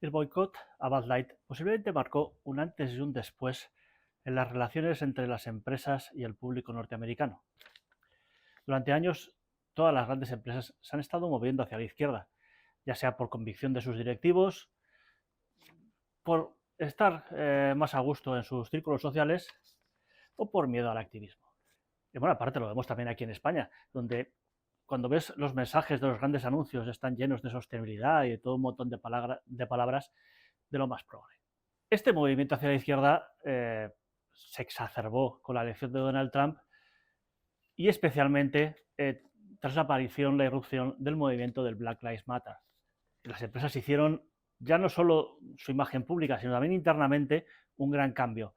El boicot a Bud Light posiblemente marcó un antes y un después en las relaciones entre las empresas y el público norteamericano. Durante años, todas las grandes empresas se han estado moviendo hacia la izquierda, ya sea por convicción de sus directivos, por estar más a gusto en sus círculos sociales o por miedo al activismo. Y bueno, aparte lo vemos también aquí en España, donde cuando ves los mensajes de los grandes anuncios están llenos de sostenibilidad y de todo un montón de palabras de lo más progre. Este movimiento hacia la izquierda se exacerbó con la elección de Donald Trump y especialmente tras la aparición, la irrupción del movimiento del Black Lives Matter. Las empresas hicieron ya no solo su imagen pública, sino también internamente un gran cambio.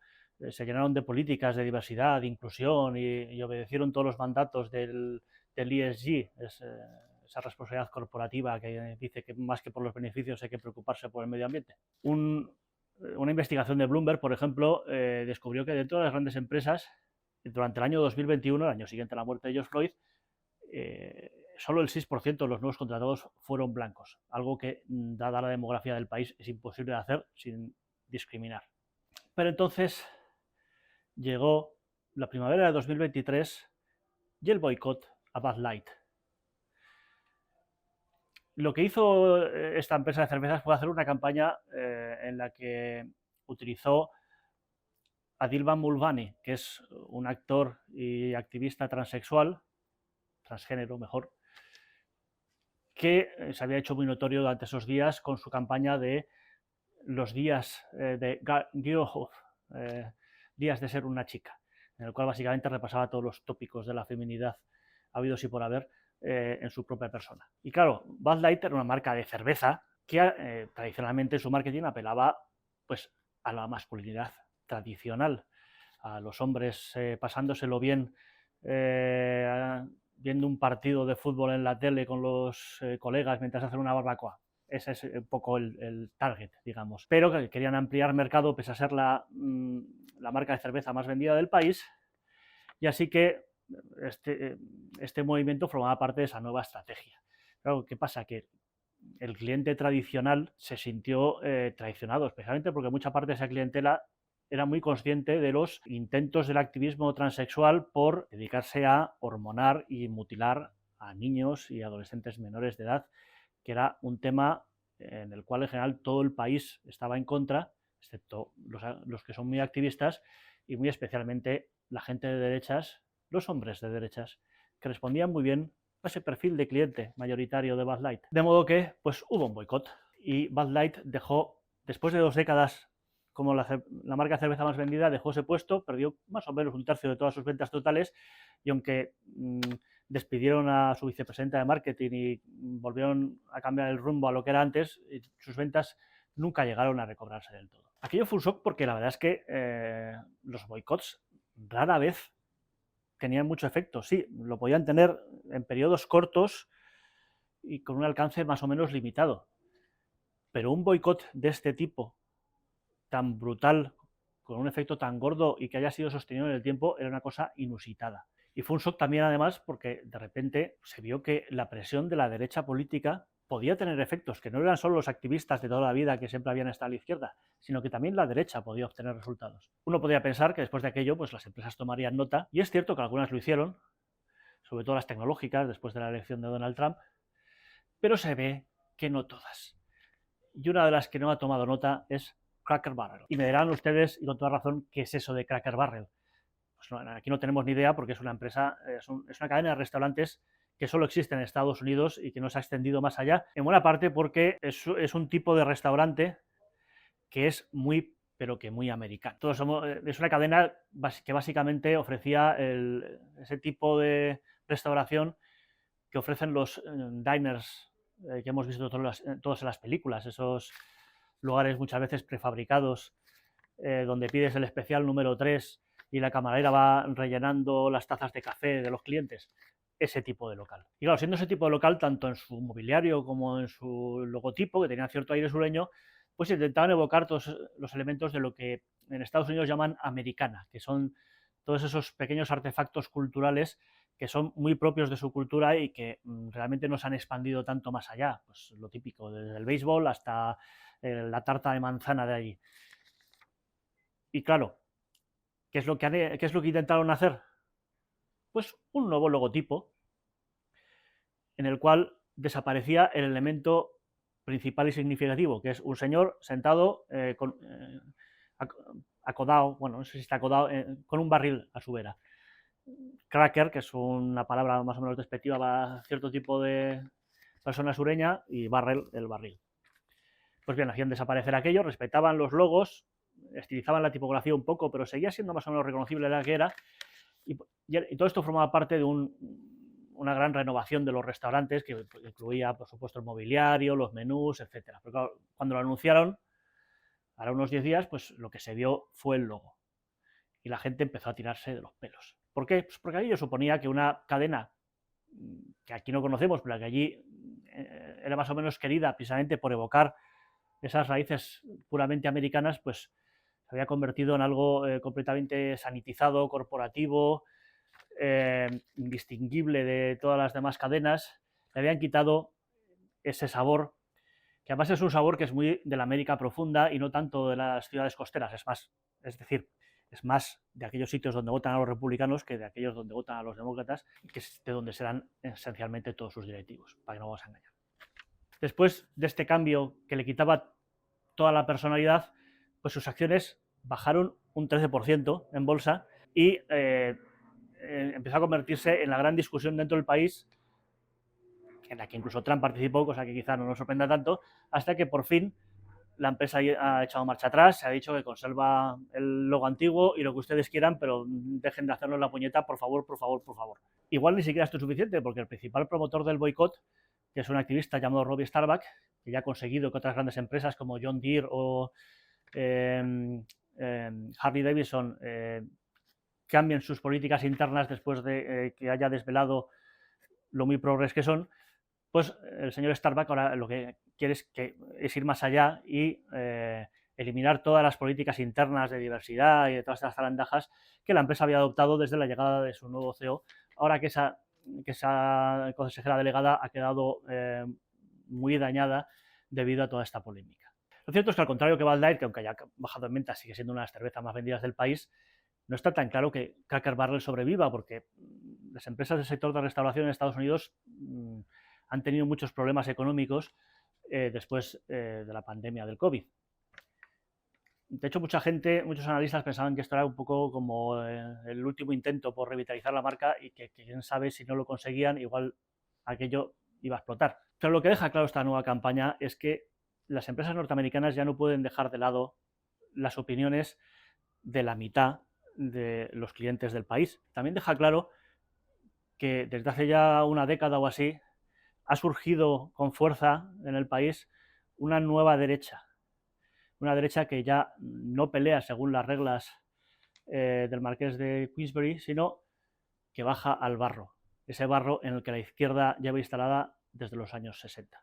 Se llenaron de políticas de diversidad, de inclusión y obedecieron todos los mandatos del ESG, esa responsabilidad corporativa que dice que más que por los beneficios hay que preocuparse por el medio ambiente. Una investigación de Bloomberg, por ejemplo, descubrió que dentro de las grandes empresas, durante el año 2021, el año siguiente a la muerte de George Floyd, solo el 6% de los nuevos contratados fueron blancos, algo que, dada la demografía del país, es imposible de hacer sin discriminar. Pero entonces llegó la primavera de 2023 y el boicot a Bud Light. Lo que hizo esta empresa de cervezas fue hacer una campaña en la que utilizó a Dilban Mulvaney, que es un actor y activista transexual, transgénero mejor, que se había hecho muy notorio durante esos días con su campaña de los días de Girlhood, días de ser una chica, en el cual básicamente repasaba todos los tópicos de la feminidad habidos y por haber en su propia persona. Y claro, Bud Light era una marca de cerveza que tradicionalmente en su marketing apelaba pues a la masculinidad tradicional, a los hombres pasándoselo bien viendo un partido de fútbol en la tele con los colegas mientras hacen una barbacoa. Ese es un poco el target, digamos. Pero que querían ampliar mercado pese a ser la marca de cerveza más vendida del país. Y así que este movimiento formaba parte de esa nueva estrategia. Claro, ¿qué pasa? Que el cliente tradicional se sintió traicionado, especialmente porque mucha parte de esa clientela era muy consciente de los intentos del activismo transexual por dedicarse a hormonar y mutilar a niños y adolescentes menores de edad, que era un tema en el cual en general todo el país estaba en contra, excepto los que son muy activistas y muy especialmente la gente de derechas, los hombres de derechas, que respondían muy bien a ese perfil de cliente mayoritario de Bud Light. De modo que pues hubo un boicot y Bud Light dejó, después de 2 décadas como la marca de cerveza más vendida, dejó ese puesto, perdió más o menos un tercio de todas sus ventas totales y aunque despidieron a su vicepresidenta de marketing y volvieron a cambiar el rumbo a lo que era antes, sus ventas nunca llegaron a recobrarse del todo. Aquello fue un shock porque la verdad es que los boicots rara vez tenían mucho efecto. Sí, lo podían tener en periodos cortos y con un alcance más o menos limitado. Pero un boicot de este tipo, tan brutal, con un efecto tan gordo y que haya sido sostenido en el tiempo, era una cosa inusitada. Y fue un shock también, además, porque de repente se vio que la presión de la derecha política podía tener efectos, que no eran solo los activistas de toda la vida que siempre habían estado a la izquierda, sino que también la derecha podía obtener resultados. Uno podría pensar que después de aquello, pues las empresas tomarían nota, y es cierto que algunas lo hicieron, sobre todo las tecnológicas, después de la elección de Donald Trump, pero se ve que no todas. Y una de las que no ha tomado nota es Cracker Barrel. Y me dirán ustedes, y con toda razón, ¿qué es eso de Cracker Barrel? Pues no, aquí no tenemos ni idea porque es una empresa, es una cadena de restaurantes que solo existe en Estados Unidos y que no se ha extendido más allá, en buena parte porque es un tipo de restaurante que es muy, pero que muy americano. Es una cadena que básicamente ofrecía ese tipo de restauración que ofrecen los diners que hemos visto todos en las películas, esos lugares muchas veces prefabricados donde pides el especial número 3 y la camarera va rellenando las tazas de café de los clientes. Ese tipo de local. Y claro, siendo ese tipo de local, tanto en su mobiliario como en su logotipo, que tenía cierto aire sureño, pues intentaban evocar todos los elementos de lo que en Estados Unidos llaman americana, que son todos esos pequeños artefactos culturales que son muy propios de su cultura y que realmente no se han expandido tanto más allá. Pues lo típico, desde el béisbol hasta la tarta de manzana de allí. Y claro, qué es lo que intentaron hacer? Pues un nuevo logotipo en el cual desaparecía el elemento principal y significativo, que es un señor sentado acodado, bueno, no sé si está acodado, con un barril a su vera. Cracker, que es una palabra más o menos despectiva para cierto tipo de persona sureña, y barrel, el barril. Pues bien, hacían desaparecer aquello, respetaban los logos, estilizaban la tipografía un poco, pero seguía siendo más o menos reconocible la que era, y todo esto formaba parte de una gran renovación de los restaurantes, que incluía, por supuesto, el mobiliario, los menús, etc. Pero claro, cuando lo anunciaron, ahora unos 10 días, pues lo que se vio fue el logo. Y la gente empezó a tirarse de los pelos. ¿Por qué? Pues porque aquello suponía que una cadena que aquí no conocemos, pero que allí era más o menos querida precisamente por evocar esas raíces puramente americanas, pues se había convertido en algo completamente sanitizado, corporativo, indistinguible de todas las demás cadenas. Le habían quitado ese sabor, que además es un sabor que es muy de la América profunda y no tanto de las ciudades costeras, es más de aquellos sitios donde votan a los republicanos que de aquellos donde votan a los demócratas, que es de donde serán esencialmente todos sus directivos, para que no vamos a engañar. Después de este cambio que le quitaba toda la personalidad, pues sus acciones bajaron un 13% en bolsa y empezó a convertirse en la gran discusión dentro del país, en la que incluso Trump participó, cosa que quizá no nos sorprenda tanto, hasta que por fin la empresa ha echado marcha atrás, se ha dicho que conserva el logo antiguo y lo que ustedes quieran, pero dejen de hacernos la puñeta, por favor, por favor, por favor. Igual ni siquiera esto es suficiente, porque el principal promotor del boicot, que es un activista llamado Robbie Starbuck, que ya ha conseguido que otras grandes empresas como John Deere o Harley Davidson cambien sus políticas internas después de que haya desvelado lo muy progres que son, pues el señor Starbuck ahora lo que quiere es ir más allá y eliminar todas las políticas internas de diversidad y de todas estas zarandajas que la empresa había adoptado desde la llegada de su nuevo CEO, ahora que esa consejera delegada ha quedado muy dañada debido a toda esta polémica. Lo cierto es que, al contrario que Bud Light, que aunque haya bajado en ventas sigue siendo una de las cervezas más vendidas del país, no está tan claro que Cracker Barrel sobreviva, porque las empresas del sector de restauración en Estados Unidos han tenido muchos problemas económicos después de la pandemia del COVID. De hecho, muchos analistas pensaban que esto era un poco como el último intento por revitalizar la marca y que quién sabe si no lo conseguían, igual aquello iba a explotar. Pero lo que deja claro esta nueva campaña es que las empresas norteamericanas ya no pueden dejar de lado las opiniones de la mitad de los clientes del país. También deja claro que desde hace ya una década o así ha surgido con fuerza en el país una nueva derecha. Una derecha que ya no pelea según las reglas del marqués de Queensberry, sino que baja al barro. Ese barro en el que la izquierda lleva instalada desde los años 60.